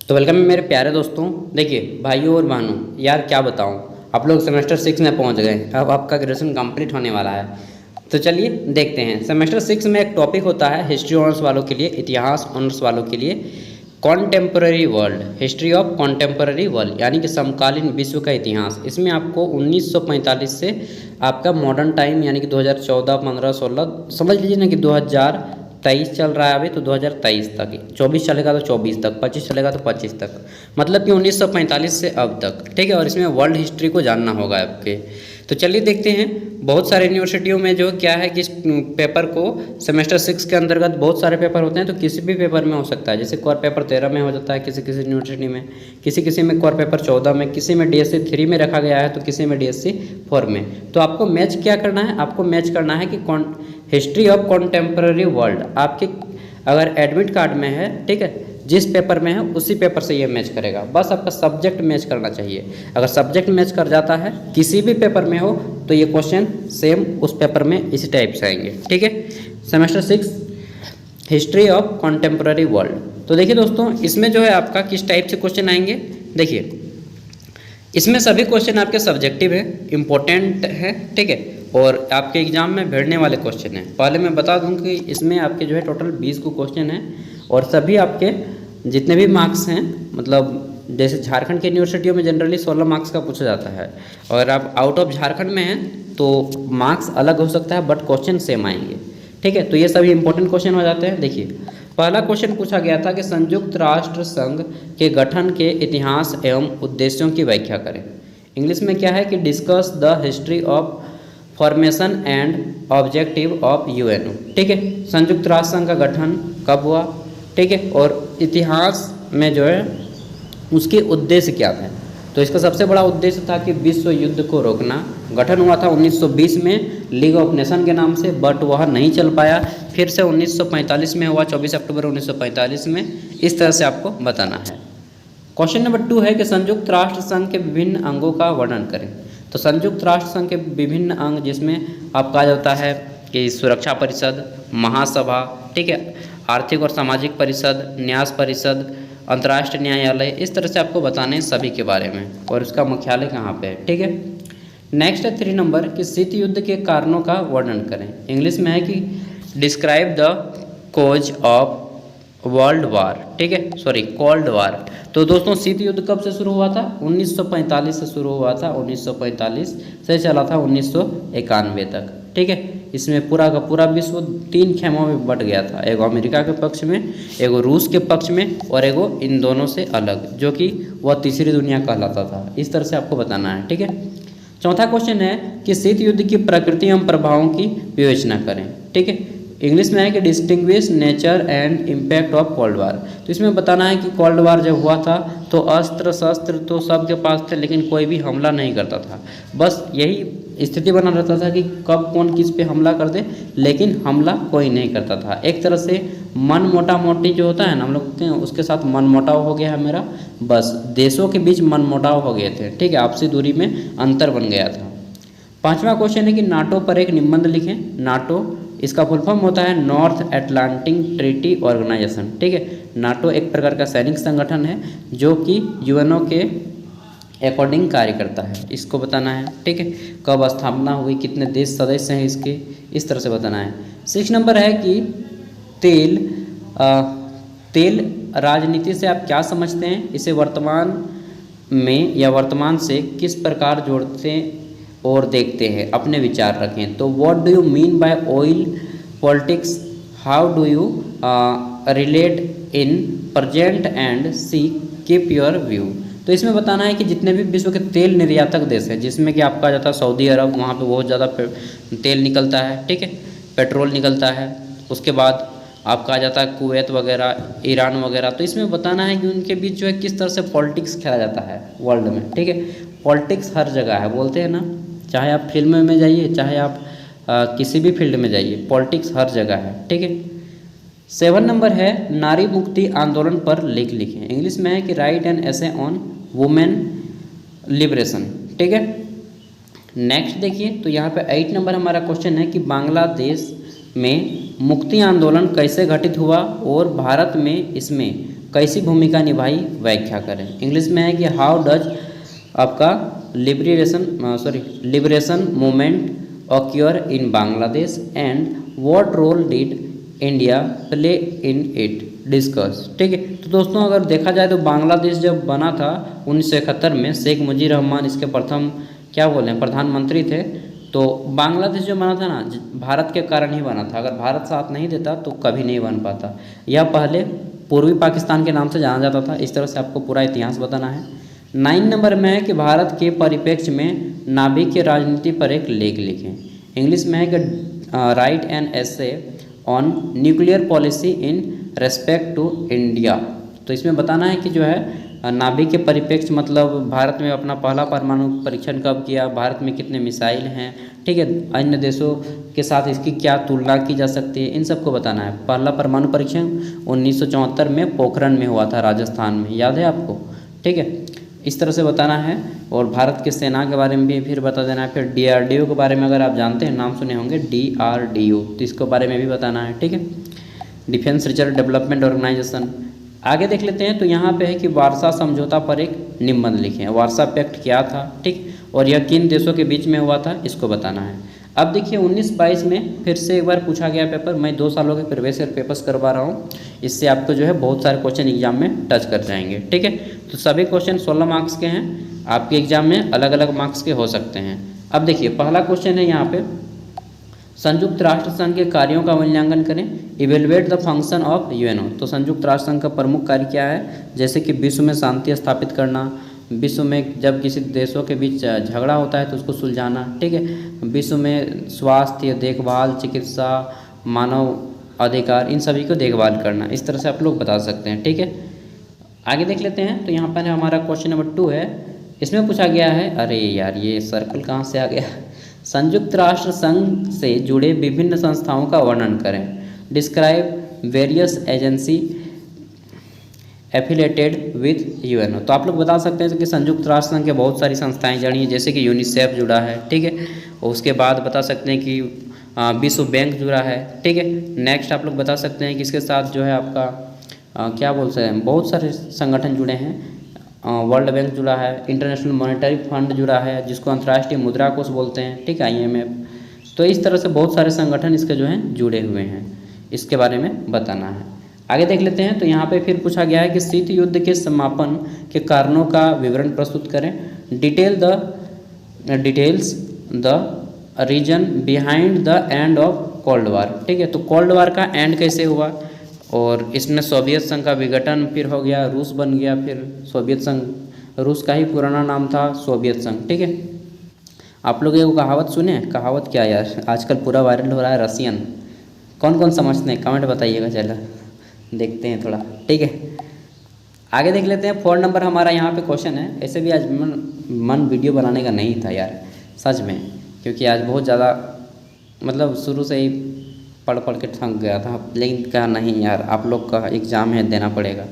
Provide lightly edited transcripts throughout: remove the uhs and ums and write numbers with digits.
तो वेलकम है मेरे प्यारे दोस्तों। देखिए भाइयों और बहनों, यार क्या बताऊं, आप लोग सेमेस्टर 6 में पहुंच गए। अब आपका ग्रेजुएशन कंप्लीट होने वाला है। तो चलिए देखते हैं। सेमेस्टर 6 में एक टॉपिक होता है हिस्ट्री ऑनर्स वालों के लिए, इतिहास ऑनर्स वालों के लिए, contemporary world, history of contemporary world, यानी कि समकालीन विश्व का इतिहास। इसमें आपको 1945 से आपका मॉडर्न टाइम यानी कि 2014, 15, 16 समझ लीजिए ना कि 2023 चल रहा है अभी, तो 2023 तक, 24 चलेगा तो 24 तक, 25 चलेगा तो 25 तक, मतलब कि 1945 से अब तक। ठीक है, और इसमें वर्ल्ड हिस्ट्री को जानना होगा आपके। तो चलिए देखते हैं। बहुत सारे यूनिवर्सिटियों में जो क्या है कि इस पेपर को सेमेस्टर 6 के अंतर्गत बहुत सारे पेपर होते हैं, तो किसी भी पेपर में हो सकता है। जैसे कोर पेपर 13 में हो जाता है किसी किसी यूनिवर्सिटी में, किसी किसी में कोर पेपर 14 में, किसी में DSC 3 में रखा गया है, तो किसी में DSC 4 में। तो आपको मैच क्या करना है, आपको मैच करना है कि हिस्ट्री ऑफ कॉन्टेम्पररी वर्ल्ड आपके अगर एडमिट कार्ड में है, ठीक है, जिस पेपर में है उसी पेपर से ये मैच करेगा। बस आपका सब्जेक्ट मैच करना चाहिए। अगर सब्जेक्ट मैच कर जाता है किसी भी पेपर में हो, तो ये क्वेश्चन सेम उस पेपर में इसी टाइप से आएंगे। ठीक है, semester 6 history of contemporary world. तो देखिए दोस्तों, इसमें जो है आपका किस टाइप से क्वेश्चन आएंगे। देखिए, इसमें सभी क्वेश्चन आपके सब्जेक्टिव है, इम्पोर्टेंट है, ठीक है, और आपके एग्जाम में भिड़ने वाले क्वेश्चन हैं। पहले मैं बता दूं कि इसमें आपके जो है टोटल 20 को क्वेश्चन हैं, और सभी आपके जितने भी मार्क्स हैं, मतलब जैसे झारखंड की यूनिवर्सिटियों में जनरली 16 मार्क्स का पूछा जाता है, और आप आउट ऑफ झारखंड में हैं तो मार्क्स अलग हो सकता है, बट क्वेश्चन सेम आएंगे। ठीक है, तो ये सभी इंपॉर्टेंट क्वेश्चन हो जाते हैं। देखिए, पहला क्वेश्चन पूछा गया था कि संयुक्त राष्ट्र संघ के गठन के इतिहास एवं उद्देश्यों की व्याख्या करें। इंग्लिश में क्या है कि discuss the history of formation and objective of UNO। ठीक है, संयुक्त राष्ट्र संघ का गठन कब हुआ, ठीक है, और इतिहास में जो है उसके उद्देश्य क्या थे। तो इसका सबसे बड़ा उद्देश्य था कि विश्व युद्ध को रोकना। गठन हुआ था 1920 में लीग ऑफ नेशन के नाम से, बट वह नहीं चल पाया। फिर से 1945 में हुआ, 24 अक्टूबर 1945 में। इस तरह से आपको बताना है। क्वेश्चन नंबर 2 है कि संयुक्त राष्ट्र संघ के विभिन्न अंगों का वर्णन करें। तो संयुक्त राष्ट्र संघ के विभिन्न अंग, जिसमें आपका आ जाता है कि सुरक्षा परिषद, महासभा, ठीक है, आर्थिक और सामाजिक परिषद, न्यास परिषद, अंतर्राष्ट्रीय न्यायालय, इस तरह से आपको बताने हैं सभी के बारे में, और उसका मुख्यालय कहाँ पे है। ठीक है, नेक्स्ट है 3 नंबर कि शीत युद्ध के कारणों का वर्णन करें। इंग्लिश में है कि describe the cause of world war, ठीक है, सॉरी कोल्ड वार। तो दोस्तों, शीत युद्ध कब से शुरू हुआ था? 1945 से शुरू हुआ था। 1945 से चला था 1991 तक। ठीक है, इसमें पूरा का पूरा विश्व 3 खेमों में बट गया था, एगो अमेरिका के पक्ष में, एगो रूस के पक्ष में, और एगो इन दोनों से अलग, जो कि वह तीसरी दुनिया कहलाता था। इस तरह से आपको बताना है। ठीक है, चौथा क्वेश्चन है कि शीत युद्ध की प्रकृति एवं प्रभावों की विवेचना करें। ठीक है, इंग्लिश में है कि distinguish nature and impact of cold वार। तो इसमें बताना है कि कोल्ड वार जब हुआ था तो अस्त्र शस्त्र तो सबके पास थे, लेकिन कोई भी हमला नहीं करता था। बस यही स्थिति बना रहता था कि कब कौन किस पे हमला कर दे, लेकिन हमला कोई नहीं करता था। एक तरह से मन मोटा मोटी जो होता है ना, हम लोग के उसके साथ मन मोटाव हो गया है मेरा। बस देशों के बीच मन मोटाव हो गए थे। ठीक है, आपसी दूरी में अंतर बन गया था। 5वां क्वेश्चन है कि नाटो पर एक निबंध लिखें। नाटो, इसका फुल फॉर्म होता है नॉर्थ अटलांटिक ट्रीटी ऑर्गेनाइजेशन। ठीक है, नाटो एक प्रकार का सैनिक संगठन है जो कि UNO के अकॉर्डिंग कार्य करता है। इसको बताना है। ठीक है, कब स्थापना हुई, कितने देश सदस्य हैं इसके, इस तरह से बताना है। 6 नंबर है कि तेल राजनीति से आप क्या समझते हैं, इसे वर्तमान में या वर्तमान से किस प्रकार जोड़ते हैं और देखते हैं, अपने विचार रखें। तो what do you mean by oil politics, how do you relate in present and see keep your view. तो इसमें बताना है कि जितने भी विश्व के तेल निर्यातक देश हैं, जिसमें कि आपका जाता है सऊदी अरब, वहाँ पे बहुत ज़्यादा तेल निकलता है, ठीक है, पेट्रोल निकलता है। उसके बाद आपका आ जाता है कुवैत वगैरह, ईरान वगैरह। तो इसमें बताना है कि उनके बीच जो है किस तरह से पॉलिटिक्स खेला जाता है वर्ल्ड में। ठीक है, पॉलिटिक्स हर जगह है, बोलते हैं ना, चाहे आप फिल्म में जाइए, चाहे आप किसी भी फील्ड में जाइए, पॉलिटिक्स हर जगह है। ठीक है, 7 नंबर है नारी मुक्ति आंदोलन पर लेख लिखें। इंग्लिश में है कि write an essay on women liberation. ठीक है, नेक्स्ट देखिए, तो यहाँ पे 8 नंबर हमारा क्वेश्चन है कि बांग्लादेश में मुक्ति आंदोलन कैसे घटित हुआ और भारत में इसमें कैसी भूमिका निभाई, व्याख्या करें। इंग्लिश में है कि हाउ डज आपका liberation movement occur in Bangladesh and what role did India play in it, discuss. ठीक है, तो दोस्तों अगर देखा जाए तो बांग्लादेश जब बना था 1971 में, शेख मुजीब रहमान इसके प्रथम क्या बोले हैं प्रधानमंत्री थे। तो बांग्लादेश जो बना था ना भारत के कारण ही बना था, अगर भारत साथ नहीं देता तो कभी नहीं बन पाता। यह पहले पूर्वी पाकिस्तान के नाम से जाना जाता था। इस तरह से आपको पूरा इतिहास बताना है। 9 नंबर में है कि भारत के परिप्रेक्ष्य में नाभिक की राजनीति पर एक लेख लिखें। इंग्लिश में है कि write an essay on nuclear policy in respect to India. तो इसमें बताना है कि जो है नाभिक के परिप्रेक्ष्य मतलब भारत में अपना पहला परमाणु परीक्षण कब किया, भारत में कितने मिसाइल हैं, ठीक है, अन्य देशों के साथ इसकी क्या तुलना की जा सकती है, इन सबको बताना है। पहला परमाणु परीक्षण 1974 में पोखरण में हुआ था, राजस्थान में, याद है आपको। ठीक है, इस तरह से बताना है। और भारत की सेना के बारे में भी फिर बता देना है। फिर DRDO के बारे में अगर आप जानते हैं, नाम सुने होंगे DRDO, तो इसके बारे में भी बताना है। ठीक है, डिफेंस रिसर्च डेवलपमेंट ऑर्गेनाइजेशन। आगे देख लेते हैं। तो यहाँ पे है कि वारसा समझौता पर एक निबंध लिखें। वारसा पैक्ट क्या था, ठीक, और यह किन देशों के बीच में हुआ था, इसको बताना है। अब देखिए 19-22 में फिर से एक बार पूछा गया पेपर। मैं 2 सालों के प्रीवियस ईयर पेपर्स करवा रहा हूँ, इससे आपको जो है बहुत सारे क्वेश्चन एग्जाम में टच कर जाएंगे। ठीक है, तो सभी क्वेश्चन 16 मार्क्स के हैं, आपके एग्जाम में अलग अलग मार्क्स के हो सकते हैं। अब देखिए पहला क्वेश्चन है यहाँ पे, संयुक्त राष्ट्र संघ के कार्यों का मूल्यांकन करें। Evaluate the function of UNO। तो संयुक्त राष्ट्र संघ का प्रमुख कार्य क्या है, जैसे कि विश्व में शांति स्थापित करना, विश्व में जब किसी देशों के बीच झगड़ा होता है तो उसको सुलझाना, ठीक है, विश्व में स्वास्थ्य देखभाल, चिकित्सा, मानव अधिकार, इन सभी को देखभाल करना। इस तरह से आप लोग बता सकते हैं। ठीक है, आगे देख लेते हैं। तो यहाँ पर हमारा क्वेश्चन नंबर 2 है। इसमें पूछा गया है, अरे यार ये सर्कल कहाँ से आ गया, संयुक्त राष्ट्र संघ से जुड़े विभिन्न संस्थाओं का वर्णन करें। Describe various agency affiliated with UNO। तो आप लोग बता सकते हैं कि संयुक्त राष्ट्र संघ के बहुत सारी संस्थाएं जुड़ी हैं, जैसे कि यूनिसेफ जुड़ा है, ठीक है, और उसके बाद बता सकते हैं कि विश्व बैंक जुड़ा है। ठीक है, नेक्स्ट आप लोग बता सकते हैं कि इसके साथ जो है आपका क्या बोलते हैं, बहुत सारे संगठन जुड़े हैं। वर्ल्ड बैंक जुड़ा है, इंटरनेशनल मॉनेटरी फंड जुड़ा है, जिसको अंतर्राष्ट्रीय मुद्रा कोष बोलते हैं, ठीक है, IMF। तो इस तरह से बहुत सारे संगठन इसके जो हैं जुड़े हुए हैं, इसके बारे में बताना है। आगे देख लेते हैं। तो यहाँ पे फिर पूछा गया है कि शीत युद्ध के समापन के कारणों का विवरण प्रस्तुत करें। Details the reason behind the end of cold war. ठीक है, तो कोल्ड वार का एंड कैसे हुआ, और इसमें सोवियत संघ का विघटन फिर हो गया, रूस बन गया, फिर सोवियत संघ, रूस का ही पुराना नाम था सोवियत संघ। ठीक है, आप लोग ये कहावत सुने, कहावत क्या यार आजकल पूरा वायरल हो रहा है, रसियन, कौन कौन समझते हैं कमेंट बताइएगा, चलो देखते हैं थोड़ा। ठीक है, आगे देख लेते हैं। 4 नंबर हमारा यहाँ पे क्वेश्चन है। ऐसे भी आज मन वीडियो बनाने का नहीं था यार, सच में, क्योंकि आज बहुत ज़्यादा मतलब शुरू से ही पढ़ के थक गया था, लेकिन कहा नहीं यार आप लोग का एग्ज़ाम है, देना पड़ेगा।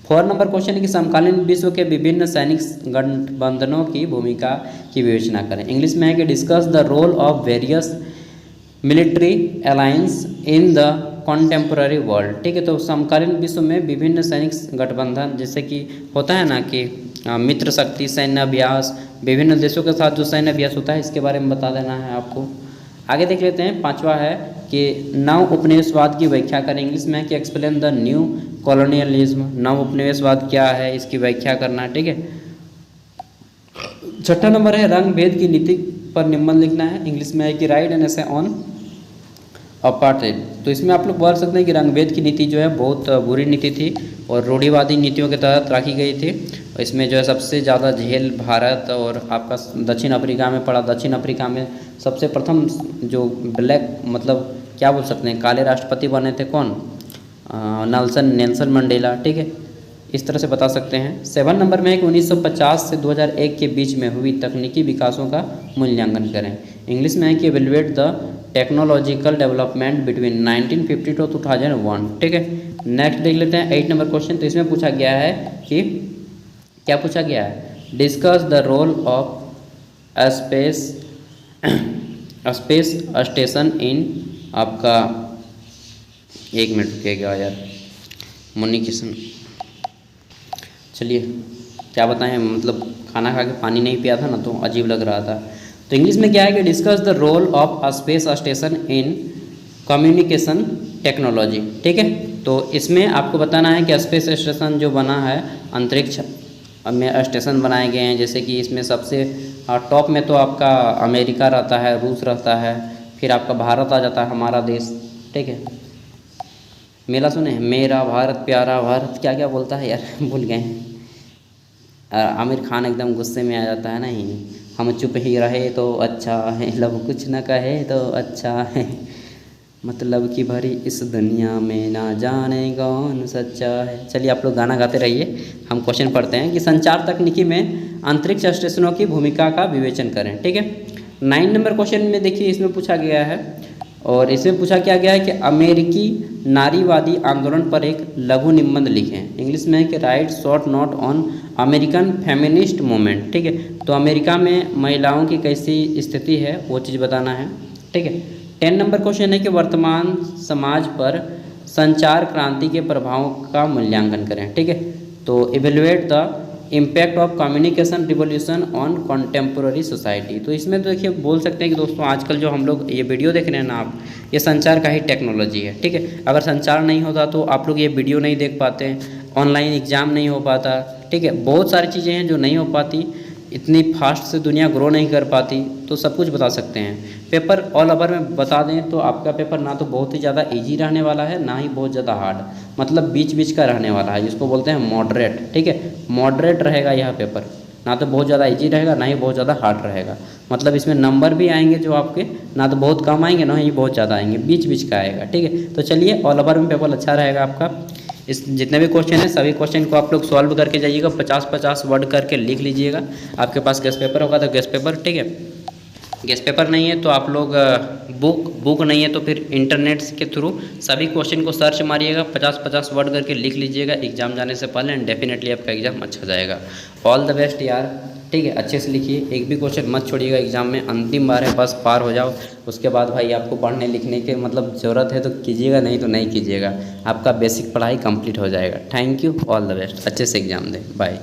4 नंबर क्वेश्चन है कि समकालीन विश्व के विभिन्न सैनिक गठबंधनों की भूमिका की विवेचना करें। इंग्लिश में है कि discuss the role of various military alliance in the contemporary world. ठीक है, तो समकालीन विश्व में विभिन्न सैनिक गठबंधन, जैसे कि होता है ना कि मित्र शक्ति सैन्य अभ्यास, विभिन्न देशों के साथ जो सैन्य अभ्यास होता है, इसके बारे में बता देना है आपको। आगे देख लेते हैं। 5वां है कि नव उपनिवेशवाद की व्याख्या करें। इंग्लिश में है कि एक्सप्लेन द न्यू कॉलोनियलिज्म। नव उपनिवेशवाद क्या है, इसकी व्याख्या करना। ठीक है, 6वां नंबर है रंग भेद की नीति पर निबंध लिखना है। इंग्लिश में है कि राइट एन एसे ऑन अपार्टहेड। तो इसमें आप लोग बोल सकते हैं कि रंगभेद की नीति जो है बहुत बुरी नीति थी और रूढ़िवादी नीतियों के तहत रखी गई थी। इसमें जो है सबसे ज़्यादा झेल भारत और आपका दक्षिण अफ्रीका में पड़ा। दक्षिण अफ्रीका में सबसे प्रथम जो ब्लैक मतलब क्या बोल सकते हैं काले राष्ट्रपति बने थे कौन, नेल्सन मंडेला। ठीक है, इस तरह से बता सकते हैं। 7 नंबर में है कि 1950 से 2001 के बीच में हुई तकनीकी विकासों का मूल्यांकन करें। इंग्लिश में है कि evaluate the technological development between 1950 to 2001। ठीक है, नेक्स्ट देख लेते हैं 8 नंबर क्वेश्चन। तो इसमें पूछा गया है कि क्या पूछा गया है, discuss the role of space station in आपका एक मिनट रुकिएगा यार, मुन्नी किशन। चलिए क्या बताएं, मतलब खाना खा के पानी नहीं पिया था ना तो अजीब लग रहा था। तो इंग्लिश में क्या है कि discuss the role of a space station in communication technology. ठीक है, तो इसमें आपको बताना है कि स्पेस स्टेशन जो बना है, अंतरिक्ष में स्टेशन बनाए गए हैं, जैसे कि इसमें सबसे टॉप में तो आपका अमेरिका रहता है, रूस रहता है, फिर आपका भारत आ जाता है, हमारा देश। ठीक है, मेला सुने हैं, मेरा भारत प्यारा भारत, क्या क्या बोलता है यार भूल गए हैं। आमिर खान एकदम गुस्से में आ जाता है, नहीं हम चुप ही रहे तो अच्छा है, लब कुछ न कहे तो अच्छा है, मतलब कि भरी इस दुनिया में ना जाने कौन सच्चा है। चलिए आप लोग गाना गाते रहिए, हम क्वेश्चन पढ़ते हैं कि संचार तकनीकी में अंतरिक्ष स्टेशनों की भूमिका का विवेचन करें। ठीक है, 9 नंबर क्वेश्चन में देखिए, इसमें पूछा गया है, और इसमें पूछा क्या गया है कि अमेरिकी नारीवादी आंदोलन पर एक लघु निबंध लिखें। इंग्लिश में है कि right short note on American feminist movement. ठीक है, तो अमेरिका में महिलाओं की कैसी स्थिति है वो चीज़ बताना है। ठीक है, 10 नंबर क्वेश्चन है कि वर्तमान समाज पर संचार क्रांति के प्रभावों का मूल्यांकन करें। ठीक है, तो evaluate the impact of communication revolution on contemporary society. तो इसमें तो देखिए बोल सकते हैं कि दोस्तों आजकल जो हम लोग ये वीडियो देख रहे हैं ना आप, ये संचार का ही टेक्नोलॉजी है। ठीक है, अगर संचार नहीं होता तो आप लोग ये वीडियो नहीं देख पाते, ऑनलाइन एग्ज़ाम नहीं हो पाता। ठीक है, बहुत सारी चीज़ें हैं जो नहीं हो पाती, इतनी फास्ट से दुनिया ग्रो नहीं कर पाती, तो सब कुछ बता सकते हैं। पेपर ऑल ओवर में बता दें तो आपका पेपर ना तो बहुत ही ज़्यादा इजी रहने वाला है, ना ही बहुत ज़्यादा हार्ड, मतलब बीच बीच का रहने वाला है, जिसको बोलते हैं मॉडरेट। ठीक है, मॉडरेट रहेगा यह पेपर, ना तो बहुत ज़्यादा इजी रहेगा, ना ही बहुत ज़्यादा हार्ड रहेगा। मतलब इसमें नंबर भी आएंगे जो आपके ना तो बहुत कम आएंगे, ना ही बहुत ज़्यादा आएंगे, बीच बीच का आएगा। ठीक है, तो चलिए ऑल ओवर में पेपर अच्छा रहेगा आपका। इस जितने भी क्वेश्चन हैं सभी क्वेश्चन को आप लोग सॉल्व करके जाइएगा, 50-50 वर्ड करके लिख लीजिएगा। आपके पास गेस्ट पेपर होगा तो गेस्ट पेपर, ठीक है, गेस्ट पेपर नहीं है तो आप लोग बुक नहीं है तो फिर इंटरनेट के थ्रू सभी क्वेश्चन को सर्च मारिएगा, 50-50 वर्ड करके लिख लीजिएगा एग्जाम जाने से पहले, एंड डेफिनेटली आपका एग्जाम अच्छा जाएगा। ऑल द बेस्ट यार। ठीक है, अच्छे से लिखिए, एक भी क्वेश्चन मत छोड़िएगा एग्जाम में, अंतिम बार है, बस पार हो जाओ। उसके बाद भाई आपको पढ़ने लिखने के मतलब ज़रूरत है तो कीजिएगा, नहीं तो नहीं कीजिएगा, आपका बेसिक पढ़ाई कंप्लीट हो जाएगा। Thank you, all the best, अच्छे से एग्जाम दें, बाय।